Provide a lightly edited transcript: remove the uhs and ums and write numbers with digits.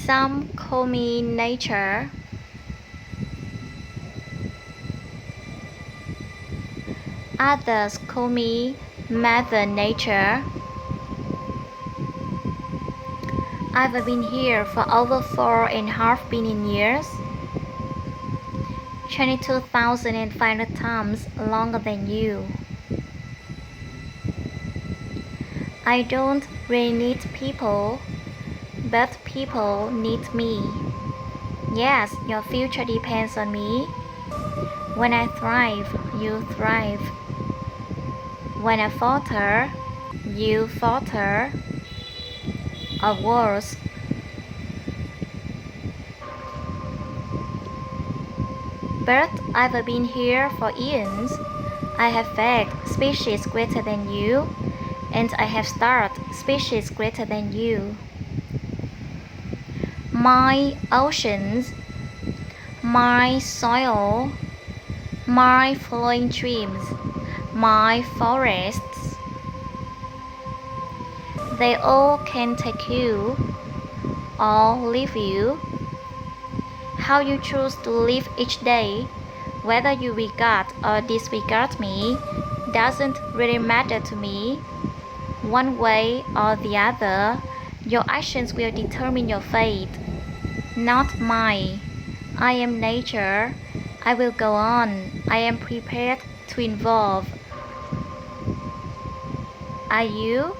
Some call me nature. Others call me Mother Nature. I've been here for over 4.5 billion years, 22,500 times longer than you. I don't really need people, but people need me. Yes, your future depends on me. When I thrive, you thrive. When I falter, you falter. Or worse. But I've been here for eons. I have fed species greater than you, and I have starved species greater than you. My oceans, my soil, my flowing streams, my forests, they all can take you or leave you. How you choose to live each day, whether you regard or disregard me, doesn't really matter to me. One way or the other, your actions will determine your fate, not mine. I am nature. I will go on. I am prepared to evolve. Are you?